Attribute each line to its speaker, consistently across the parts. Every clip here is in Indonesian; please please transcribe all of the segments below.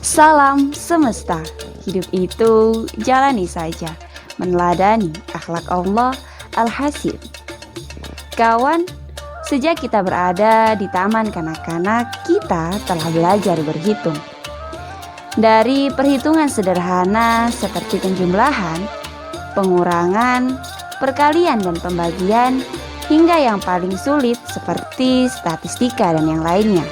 Speaker 1: Salam semesta, hidup itu jalani saja, meneladani akhlak Allah Al-Hasib. Kawan, sejak kita berada di taman kanak-kanak, kita telah belajar berhitung. Dari perhitungan sederhana seperti penjumlahan, pengurangan, perkalian dan pembagian, hingga yang paling sulit seperti statistika dan yang lainnya.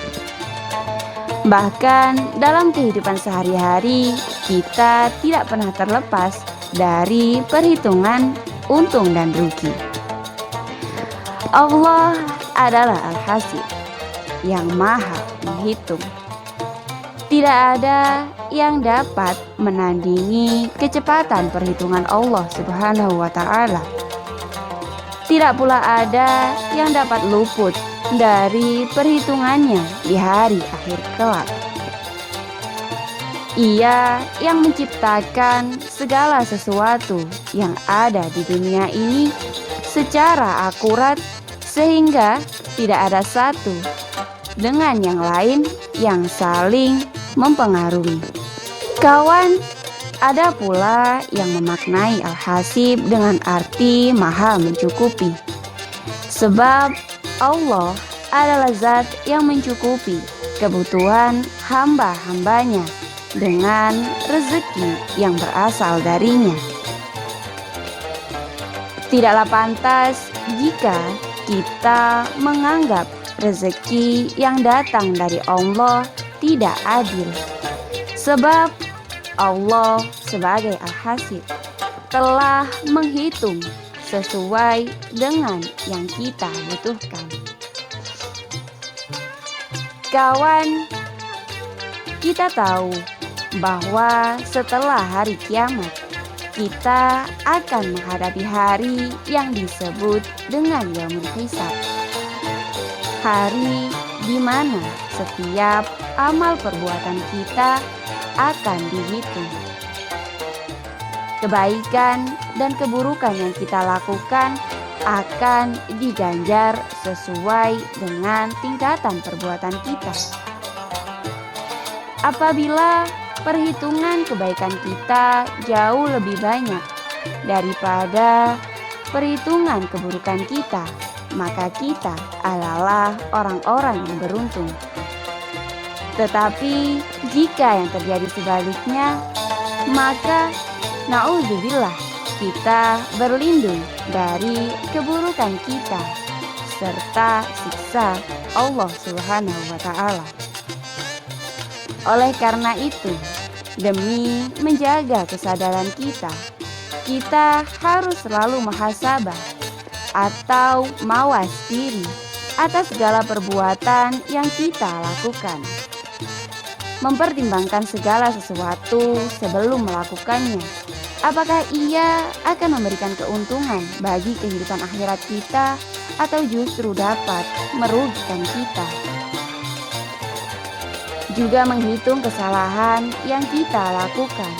Speaker 1: Bahkan dalam kehidupan sehari-hari, kita tidak pernah terlepas dari perhitungan untung dan rugi. Allah adalah Al-Hasib, yang maha menghitung. Tidak ada yang dapat menandingi kecepatan perhitungan Allah Subhanahu wa Ta'ala. Tidak pula ada yang dapat luput dari perhitungannya di hari akhir kelak. Ia yang menciptakan segala sesuatu yang ada di dunia ini secara akurat sehingga tidak ada satu dengan yang lain yang saling mempengaruhi. Kawan, ada pula yang memaknai Al-Hasib dengan arti maha mencukupi. Sebab Allah adalah zat yang mencukupi kebutuhan hamba-hambanya dengan rezeki yang berasal darinya. Tidaklah pantas jika kita menganggap rezeki yang datang dari Allah tidak adil. Sebab Allah sebagai Al-Hasib telah menghitung sesuai dengan yang kita butuhkan. Kawan, kita tahu bahwa setelah hari kiamat, kita akan menghadapi hari yang disebut dengan Yaumul Hisab. Hari di mana setiap amal perbuatan kita akan dihitung. Kebaikan dan keburukan yang kita lakukan akan diganjar sesuai dengan tingkatan perbuatan kita. Apabila perhitungan kebaikan kita jauh lebih banyak daripada perhitungan keburukan kita, maka kita adalah orang-orang yang beruntung. Tetapi jika yang terjadi sebaliknya, maka na'udzubillah, kita berlindung dari keburukan kita serta siksa Allah Subhanahu wa Ta'ala. Oleh karena itu, demi menjaga kesadaran kita harus selalu muhasabah atau mawas diri atas segala perbuatan yang kita lakukan. Mempertimbangkan segala sesuatu sebelum melakukannya. Apakah ia akan memberikan keuntungan bagi kehidupan akhirat kita atau justru dapat merugikan kita? Juga menghitung kesalahan yang kita lakukan,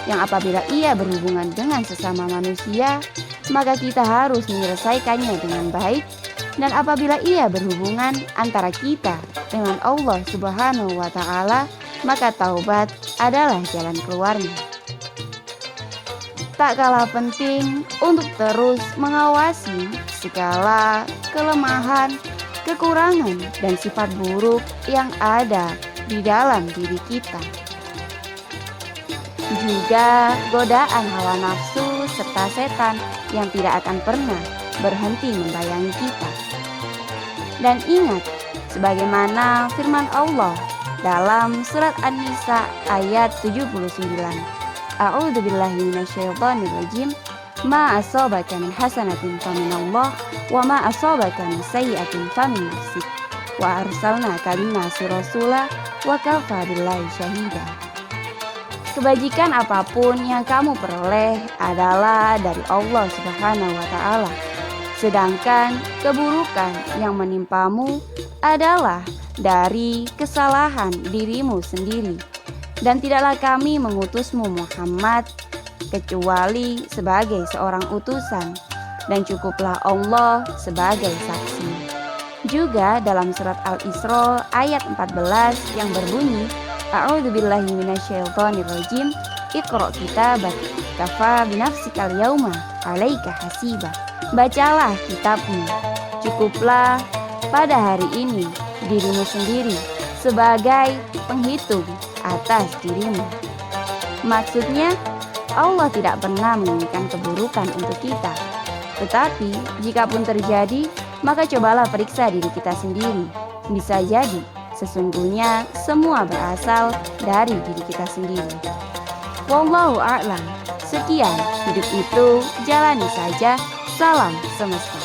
Speaker 1: yang apabila ia berhubungan dengan sesama manusia, maka kita harus menyelesaikannya dengan baik, dan apabila ia berhubungan antara kita dengan Allah Subhanahu wa Ta'ala, maka taubat adalah jalan keluarnya. Tak kalah penting untuk terus mengawasi segala kelemahan, kekurangan, dan sifat buruk yang ada di dalam diri kita. Juga godaan hawa nafsu serta setan yang tidak akan pernah berhenti membayangi kita. Dan ingat, sebagaimana firman Allah dalam surat An-Nisa ayat 79, A'udzubillahi minasyaitonirrajim, ma asabaka min hasanatin faminallah wa ma asabaka min sayyi'atin famin nafsik wa arsalnaka linnasi rasula wa kafa billahi syahida. Kebajikan apapun yang kamu peroleh adalah dari Allah Subhanahu wa Ta'ala, sedangkan keburukan yang menimpamu adalah dari kesalahan dirimu sendiri. Dan tidaklah kami mengutusmu Muhammad kecuali sebagai seorang utusan, dan cukuplah Allah sebagai saksi. Juga dalam surat Al-Isra ayat 14 yang berbunyi, A'udzubillahi minasyaitonirrajim. Iqra kitabak kafa binafsikal yauma 'alaika hasiba. Bacalah kitabmu. Cukuplah pada hari ini dirimu sendiri sebagai penghitung atas dirimu. Maksudnya, Allah tidak pernah menginginkan keburukan untuk kita. Tetapi, jika pun terjadi, maka cobalah periksa diri kita sendiri. Bisa jadi, sesungguhnya semua berasal dari diri kita sendiri. Wallahu a'lam. Sekian, hidup itu jalani saja. Salam semesta.